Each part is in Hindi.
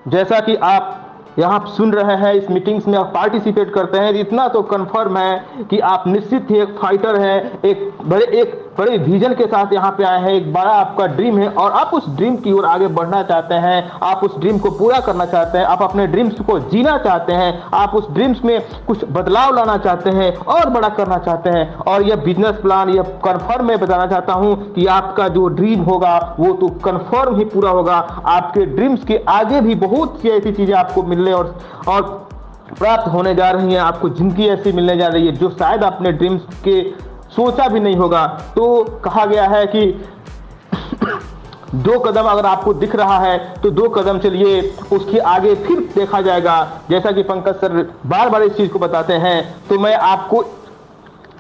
जैसा कि आप यहाँ सुन रहे हैं, इस मीटिंग्स में आप पार्टिसिपेट करते हैं, इतना तो कंफर्म है कि आप निश्चित ही एक फाइटर हैं, एक बड़े विजन के साथ यहाँ पे आए हैं। एक बड़ा आपका ड्रीम है और आप उस ड्रीम की ओर आगे बढ़ना चाहते हैं, आप उस ड्रीम को पूरा करना चाहते हैं, आप अपने ड्रीम्स को जीना चाहते हैं, आप उस ड्रीम्स में कुछ बदलाव लाना चाहते हैं और बड़ा करना चाहते हैं। और यह बिजनेस प्लान, यह कंफर्म मैं बताना चाहता हूँ कि आपका जो ड्रीम होगा वो तो कंफर्म ही पूरा होगा। आपके ड्रीम्स के आगे भी बहुत सी ऐसी चीजें आपको मिलने और प्राप्त होने जा रही हैं। आपको जिंदगी ऐसी मिलने जा रही है जो शायद अपने ड्रीम्स के सोचा भी नहीं होगा। तो कहा गया है कि 2 कदम अगर आपको दिख रहा है तो 2 कदम चलिए, उसके आगे फिर देखा जाएगा। जैसा कि पंकज सर बार बार इस चीज को बताते हैं, तो मैं आपको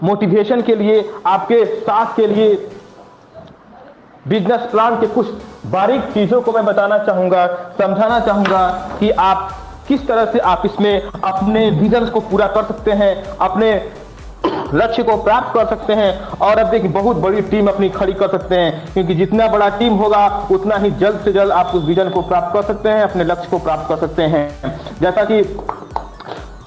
मोटिवेशन के लिए, आपके साथ के लिए बिजनेस प्लान के कुछ बारीक चीजों को मैं बताना चाहूंगा, समझाना चाहूंगा कि आप किस तरह से आप इसमें अपने विजन को पूरा कर सकते हैं, अपने लक्ष्य को प्राप्त कर सकते हैं और अब देखिए बहुत बड़ी टीम अपनी खड़ी कर सकते हैं। क्योंकि जितना बड़ा टीम होगा उतना ही जल्द से जल्द आप उस विजन को प्राप्त कर सकते हैं, अपने लक्ष्य को प्राप्त कर सकते हैं। जैसा कि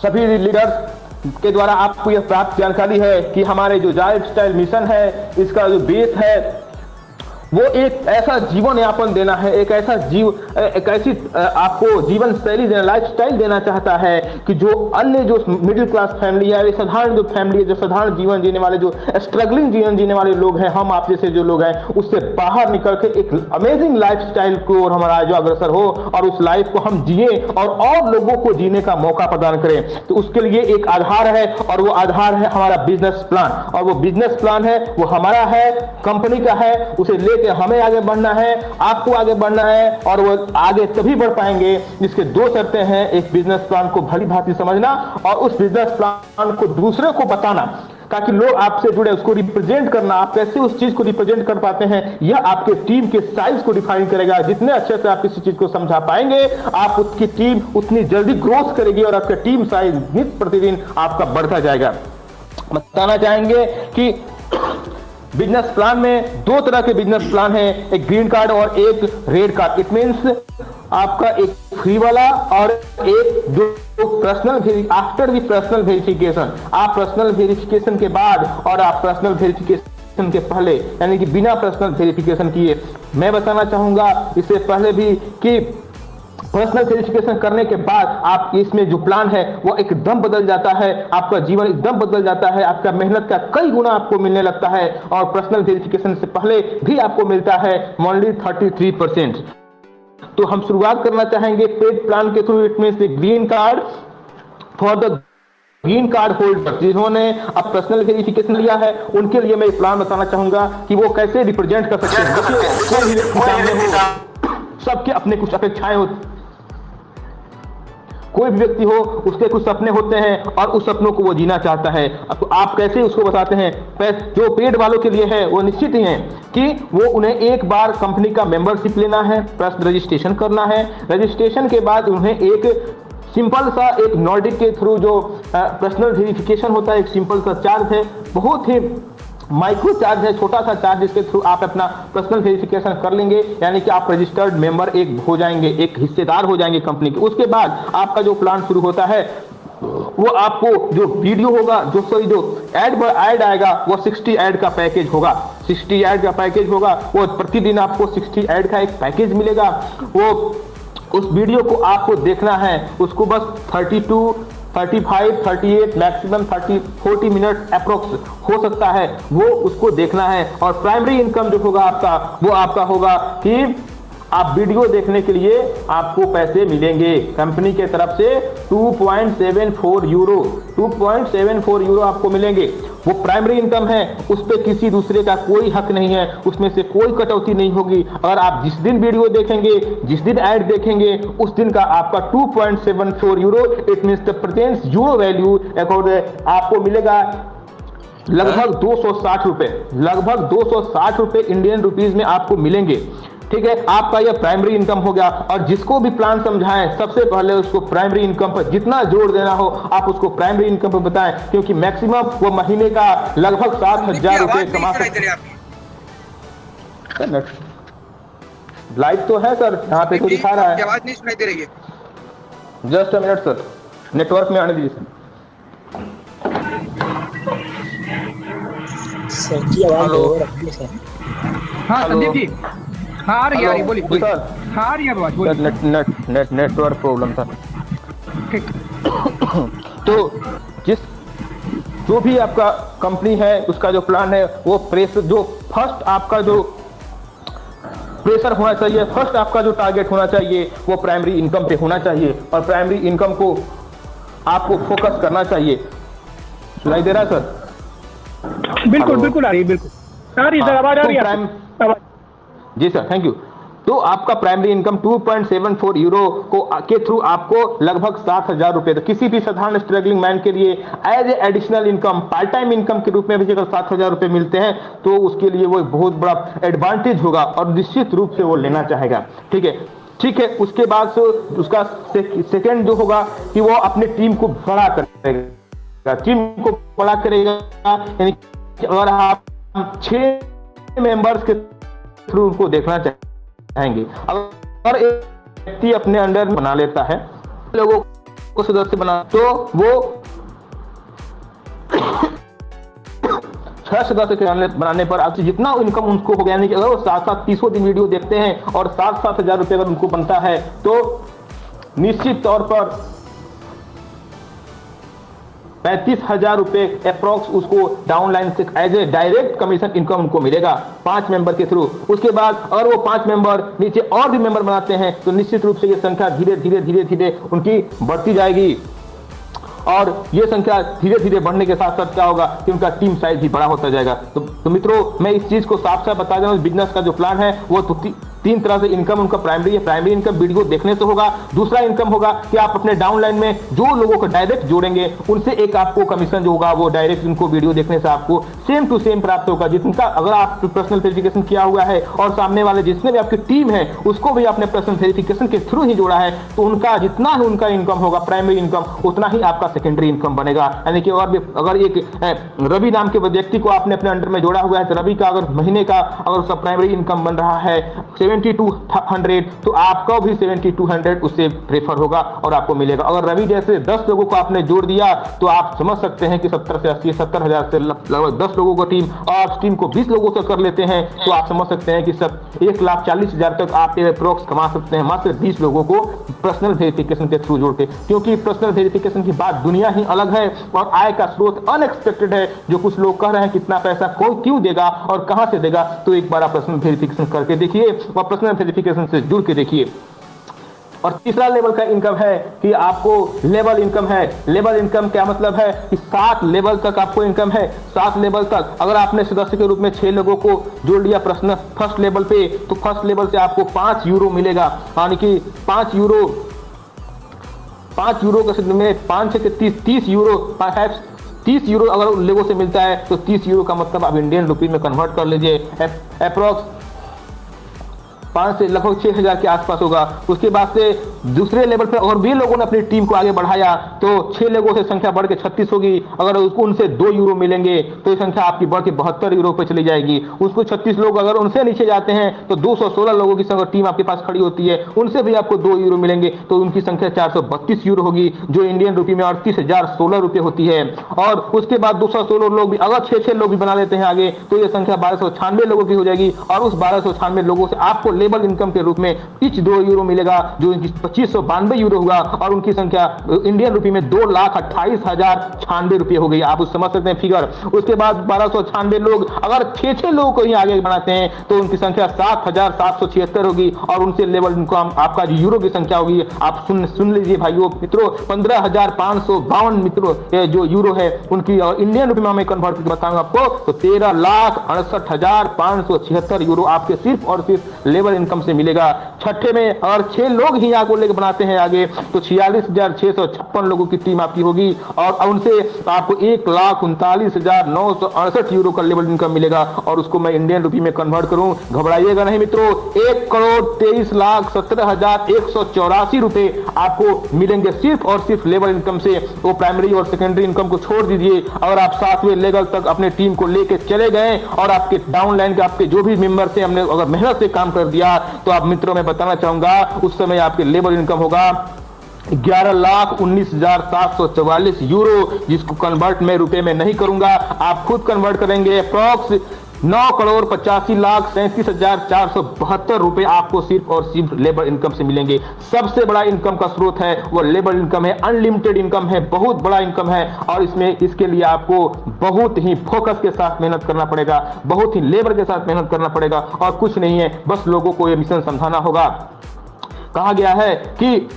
सभी लीडर्स के द्वारा आपको यह प्राप्त जानकारी है कि हमारे जो लाइफ स्टाइल मिशन है, इसका जो बेस है वो एक ऐसा जीवन यापन देना है, एक ऐसी आपको जीवन शैली देना, लाइफ स्टाइल देना चाहता है कि जो अन्य जो मिडिल क्लास फैमिली है, साधारण जो फैमिली है, जो साधारण जीवन जीने वाले, जो स्ट्रगलिंग जीवन जीने वाले लोग हैं, हम आप जैसे जो लोग हैं, उससे बाहर निकल के एक अमेजिंग लाइफ स्टाइल को और हमारा जो अग्रसर हो और उस लाइफ को हम जिए और लोगों को जीने का मौका प्रदान करें। तो उसके लिए एक आधार है और वो आधार है हमारा बिजनेस प्लान। और वो बिजनेस प्लान है वो हमारा है, कंपनी का है, उसे ले कि हमें आगे बढ़ना है, आपको आगे बढ़ना है और वो आगे तभी बढ़ पाएंगे जिसके 2 शर्तें हैं। एक बिजनेस प्लान को भली भांति समझना और उस बिजनेस प्लान को दूसरे को बताना ताकि लोग आपसे जुड़े, उसको रिप्रेजेंट करना। आप कैसे उस चीज को रिप्रेजेंट कर पाते हैं यह आपके टीम के साइज को डिफाइन करेगा। जितने अच्छे से आप किसी चीज को समझा पाएंगे, आप उसकी टीम उतनी जल्दी ग्रोथ करेगी और आपका टीम साइज नित्य प्रतिदिन आपका बढ़ता जाएगा। बताना चाहेंगे कि बिजनेस प्लान में 2 तरह के बिजनेस प्लान है, एक ग्रीन कार्ड और एक रेड कार्ड। इट मीन्स आपका एक फ्री वाला और एक जो personal, after the personal verification. आप पर्सनल वेरिफिकेशन के बाद और आप पर्सनल वेरिफिकेशन के पहले, यानी कि बिना पर्सनल वेरिफिकेशन किए, मैं बताना चाहूंगा इससे पहले भी कि पर्सनल वेरिफिकेशन करने के बाद आप इसमें जो प्लान है वो एकदम बदल जाता है, आपका जीवन एकदम बदल जाता है, आपका मेहनत का कई गुना आपको मिलने लगता है। और पर्सनल वेरिफिकेशन से पहले भी आपको मिलता है ओनली 33%। तो हम शुरुआत करना चाहेंगे पेड प्लान के through. It means green card for the green card holder जिन्होंने अब पर्सनल वेरिफिकेशन लिया है, उनके लिए मैं प्लान बताना चाहूंगा कि वो कैसे रिप्रेजेंट कर सकते हैं। सबके अपने कुछ अपेक्षाएं होती, कोई भी व्यक्ति हो उसके कुछ सपने होते हैं और उस सपनों को वो जीना चाहता है। अब आप कैसे उसको बताते हैं? जो पेड वालों के लिए है वो निश्चित ही है कि वो उन्हें एक बार कंपनी का मेंबरशिप लेना है, प्लस रजिस्ट्रेशन करना है। रजिस्ट्रेशन के बाद उन्हें एक सिंपल सा एक नॉर्डिक के थ्रू जो पर्सनल वेरिफिकेशन होता है, एक सिंपल सा चार्ज है, बहुत ही माइक्रो चार्ज है, छोटा सा चार्ज, जिसके थ्रू आप अपना पर्सनल वेरिफिकेशन कर लेंगे, यानी कि आप रजिस्टर्ड मेंबर एक हो जाएंगे, एक हिस्सेदार हो जाएंगे कंपनी के। उसके बाद आपका जो प्लान शुरू होता है वो आपको जो वीडियो होगा, जो ऐड आएगा वो 60 ऐड का पैकेज होगा। 60 ऐड का पैकेज होगा, वो प्रतिदिन आपको 60 ऐड का एक पैकेज मिलेगा। वो उस वीडियो को आपको देखना है, उसको बस 32, 35, 38, मैक्सिमम 40 मिनट अप्रोक्स हो सकता है, वो उसको देखना है। और प्राइमरी इनकम जो होगा आपका, वो आपका होगा कि आप वीडियो देखने के लिए आपको पैसे मिलेंगे कंपनी के तरफ से 2.74 यूरो 2.74 यूरो आपको मिलेंगे। वो प्राइमरी इनकम है, उस पर किसी दूसरे का कोई हक नहीं है, उसमें से कोई कटौती नहीं होगी। अगर आप जिस दिन वीडियो देखेंगे, जिस दिन ऐड देखेंगे, उस दिन का आपका 2.74 euro, it means the present euro value according आपको मिलेगा लगभग 260 रुपए, लगभग 260 रुपए इंडियन रुपीज में आपको मिलेंगे। ठीक है, आपका यह प्राइमरी इनकम हो गया। और जिसको भी प्लान समझाएं, सबसे पहले उसको प्राइमरी इनकम पर जितना जोर देना हो आप उसको प्राइमरी इनकम पर बताएं, क्योंकि मैक्सिमम वो महीने का लगभग 7,000 रुपए कमा सकते हैं। लाइव तो है सर, यहाँ पे तो दिखा रहा है, आवाज नहीं सुनाई दे रही है। Just a minute sir, network में आने दीजिए सर। सर की आवाज हेलो। लो रखिए सर। हाँ हेलो। संदीप जी, हाँ आ रही है, हेलो बोलिए जी बोलिए। सर। हाँ आ रही है आवाज, सर बोलिए। नेटवर्क प्रॉब्लम था। ठीक। तो जिस जो भी आपका कंपनी है उसका जो प्लान है वो प्रेस जो फर्स्ट आपका जो प्रेशर होना चाहिए, फर्स्ट आपका जो टारगेट होना चाहिए वो प्राइमरी इनकम पे होना चाहिए और प्राइमरी इनकम को आपको फोकस करना चाहिए। सुनाई दे रहा है सर? बिल्कुल हेलो। बिल्कुल आ रही है, बिल्कुल आ रही है सर, हाँ, आवाज आ तो रही है प्राइम आपको? आवाज। जी सर, थैंक यू। तो आपका प्राइमरी इनकम 2.74 यूरो को के थ्रू आपको लगभग 60,000 रुपए, तो किसी भी साधारण स्ट्रगलिंग मैन के लिए as a additional income, part time income के रूप में भी अगर 60,000 रुपए मिलते हैं तो उसके लिए वो एक बहुत बड़ा एडवांटेज होगा और निश्चित रूप से वो लेना चाहेगा। ठीक है, ठीक है। उसके बाद से उसका सेकेंड जो होगा कि वो अपने टीम को बड़ा करेगा, टीम को बड़ा करेगा। यानी अगर आप 6 मेंबर्स के थ्रू उनको देखना चाहेंगे, अगर एक व्यक्ति अपने अंडर बना लेता है, लोगों को सदस्य बना, तो वो 6 सदस्य के बनाने पर आपसे जितना इनकम उनको हो गया, यानी कि अगर वो 7-7 30 दिन वीडियो देखते हैं और 7-7 हजार रुपए अगर उनको बनता है तो निश्चित तौर पर 35,000 रुपए अप्रॉक्स उसको डाउनलाइन से as a direct commission income उनको मिलेगा 5 मेंबर के थ्रू। उसके बाद अगर वो 5 मेंबर नीचे और भी मेंबर बनाते हैं तो निश्चित रूप से ये संख्या धीरे धीरे धीरे धीरे उनकी बढ़ती जाएगी और ये संख्या धीरे धीरे बढ़ने के साथ साथ क्या होगा कि उनका टीम साइज भी बड़ा होता जाएगा। तो मित्रों, मैं इस चीज को साफ साफ बता दूं, बिजनेस का जो प्लान है वो तीन तरह से इनकम उनका प्राइमरी है। प्राइमरी इनकम वीडियो देखने से होगा। दूसरा इनकम होगा कि आप अपने डाउनलाइन में जो लोगों को डायरेक्ट जोड़ेंगे उनसे एक आपको कमीशन जो होगा वो डायरेक्ट उनको वीडियो देखने से आपको सेम टू सेम प्राप्त होगा। जिनका अगर आप पर्सनल वेरिफिकेशन किया हुआ है और सामने वाले जितने भी आपकी टीम है उसको भी आपने पर्सनल वेरिफिकेशन के थ्रू ही जोड़ा है तो उनका जितना ही उनका इनकम होगा प्राइमरी इनकम उतना ही आपका सेकेंडरी इनकम बनेगा। यानी कि और भी अगर एक रवि नाम के व्यक्ति को आपने अपने अंडर में जोड़ा हुआ है तो रवि का अगर महीने का अगर उसका प्राइमरी इनकम बन रहा है 7200 तो आपका भी 7200 उससे प्रेफर होगा और आपको मिलेगा। अगर रवि जैसे 10 लोगों को आपने जोड़ दिया तो आप समझ सकते हैं कि 70 से 80 70,000 से लगभग 10 लोगों को टीम और टीम को 20 लोगों से कर लेते हैं तो आप समझ सकते हैं कि 1,40,000 तक आप अप्रोक्स कमा सकते हैं मात्र 20 लोगों को पर्सनल वेरिफिकेशन के थ्रू जोड़ के। क्योंकि पर्सनल वेरिफिकेशन की बात दुनिया ही अलग है और आय का स्रोत अनएक्सपेक्टेड है। जो कुछ लोग कह रहे हैं कितना पैसा कोई क्यों देगा और कहां से देगा, तो एक बार आप पर्सनल वेरिफिकेशन करके देखिए और पर्सनल वेरिफिकेशन से जुड़ के देखिए। और तीसरा लेवल का इनकम है कि आपको लेवल इनकम है। लेवल इनकम क्या मतलब है कि 7 लेवल तक आपको इनकम है। 7 लेवल तक अगर आपने सदस्य के रूप में 6 लोगों को जोड़ लिया पर्सनल फर्स्ट लेवल पे तो फर्स्ट लेवल से आपको 5 यूरो मिलेगा। यानी कि 5 यूरो में 5 से 30 यूरो 30 यूरो अगर लोगों से मिलता है तो 30 यूरो का मतलब आप इंडियन रुपी में कन्वर्ट कर लीजिए, अप्रॉक्स 5 से लगभग 6,000 के आसपास होगा। उसके बाद से दूसरे लेवल पर और भी लोगों ने अपनी टीम को आगे बढ़ाया तो 6 लोगों से संख्या बढ़ के 36 होगी। अगर उसको उनसे 2 यूरो मिलेंगे तो ये संख्या आपकी बढ़ के 72 यूरो पे चली जाएगी। उसको 36 लोग अगर उनसे नीचे जाते हैं तो 216 लोगों की संख्या टीम आपके पास खड़ी होती है, उनसे भी आपको 2 यूरो मिलेंगे तो उनकी संख्या 432 यूरो होगी जो इंडियन रुपी में 38,016 रुपये होती है। और उसके बाद 216 लोग भी अगर 6 लोग भी बना लेते हैं आगे तो ये संख्या 1296 लोगों की हो जाएगी और उस 1296 लोगों से आपको लेवल इनकम के रूप में इच 2 यूरो मिलेगा जो 2592 यूरो होगा और उनकी संख्या इंडियन रुपी में 2,28,096 रुपये हो गई। आप उस समझ सकते हैं फिगर। उसके बाद 1296 लोग अगर 6 लोगों को ही आगे बनाते हैं तो उनकी संख्या 7,776 होगी और उनसे लेवल इनकम आपका जो यूरो की संख्या होगी आप सुन लीजिए भाइयों मित्रों 15,552 मित्रों जो यूरो है उनकी इंडियन रुपी में मैं कन्वर्ट करके बताऊंगा आपको तो 13,68,576 यूरो आपके सिर्फ और सिर्फ लेवल इनकम से मिलेगा। छठे में अगर 6 लोग ही आगे लेकर बनाते हैं आगे तो 46,656 लोगों की टीम आपकी होगी और उनसे आपको 1,39,968 यूरो का लेवल इनकम मिलेगा और उसको मैं इंडियन रुपी में कन्वर्ट करूं, घबराइएगा नहीं मित्रों, 1,23,17,184 रुपए आपको मिलेंगे सिर्फ और सिर्फ लेवल इनकम से। वो प्राइमरी और सेकेंडरी इनकम को छोड़ दीजिए। अगर आप 7वें लेवल तक अपने टीम को लेकर चले गए और आपके डाउनलाइन के आपके जो भी मेंबर से हमने अगर मेहनत से काम कर दिया तो आप मित्रों मैं बताना चाहूंगा उस समय आपके लेवल इनकम होगा 11,19,744 यूरो, जिसको कन्वर्ट में रुपए में नहीं करूंगा, आप खुद कन्वर्ट करेंगे। अप्रॉक्स 9,85,37,472 रुपए आपको सिर्फ और सिर्फ लेबर इनकम से मिलेंगे। सबसे बड़ा इनकम का स्रोत है वो लेबर इनकम है, अनलिमिटेड इनकम है, बहुत बड़ा इनकम है। और इसके लिए आपको बहुत ही फोकस के साथ मेहनत करना पड़ेगा, बहुत ही लेबर के साथ मेहनत करना पड़ेगा, और कुछ नहीं है, बस लोगों को ये मिशन समझाना होगा। कहा गया है कि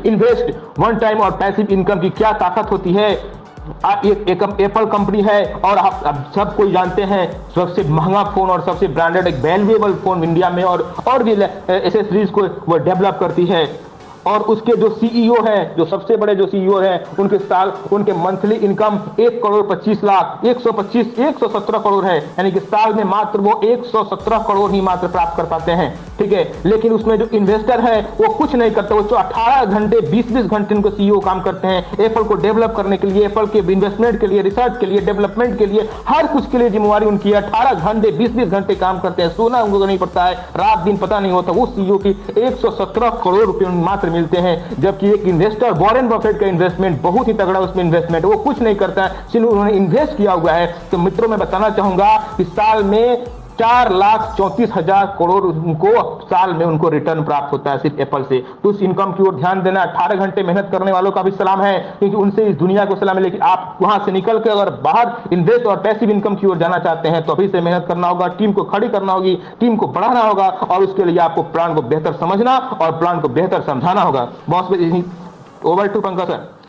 इन्वेस्ट वन टाइम और पैसिव इनकम की क्या ताकत होती है। एक एप्पल कंपनी है और आप सब कोई जानते हैं सबसे महंगा फोन और सबसे ब्रांडेड एक वैल्यूएबल फोन इंडिया में और भी एसेसरीज को वो डेवलप करती है। और उसके जो सीईओ हैं, जो सबसे बड़े जो सीईओ हैं, उनके मंथली इनकम 1,25,00,000 117 करोड़ है, यानी कि साल में मात्र वो 117 करोड़ ही मात्र प्राप्त कर पाते हैं। ठीक है, लेकिन उसमें जो इन्वेस्टर है वो कुछ नहीं करते, वो 18 घंटे 20-20 घंटे उनको सीईओ काम करते हैं एप्पल को डेवलप करने के लिए, एप्पल के इन्वेस्टमेंट के लिए, रिसर्च के लिए, डेवलपमेंट के लिए, हर कुछ के लिए जिम्मेवारी उनकी है। 18 घंटे 20-20 घंटे काम करते हैं, सोना उनको नहीं पड़ता है, रात दिन पता नहीं होता। वो सीईओ की 117 करोड़ रुपए मात्र मिलते हैं, जबकि एक इन्वेस्टर वॉरेन बफेट का इन्वेस्टमेंट बहुत ही तगड़ा, उसमें इन्वेस्टमेंट वो कुछ नहीं करता है, सिर्फ उन्होंने इन्वेस्ट किया हुआ है। तो मित्रों मैं बताना चाहूंगा कि साल में 4,34,000 करोड़ उनको साल में उनको रिटर्न प्राप्त होता है सिर्फ एप्पल से। तो उस इनकम की ओर ध्यान देना। 18 घंटे मेहनत करने वालों का भी सलाम है, क्योंकि उनसे इस दुनिया को सलाम है। लेकिन आप वहां से निकल के अगर बाहर इन्वेस्ट और पैसिव इनकम की ओर जाना चाहते हैं तो अभी से मेहनत करना होगा, टीम को खड़ी करना होगी, टीम को बढ़ाना होगा, और उसके लिए आपको प्लान को बेहतर समझना और प्लान को बेहतर समझाना होगा। Boss over to Pankaj sir.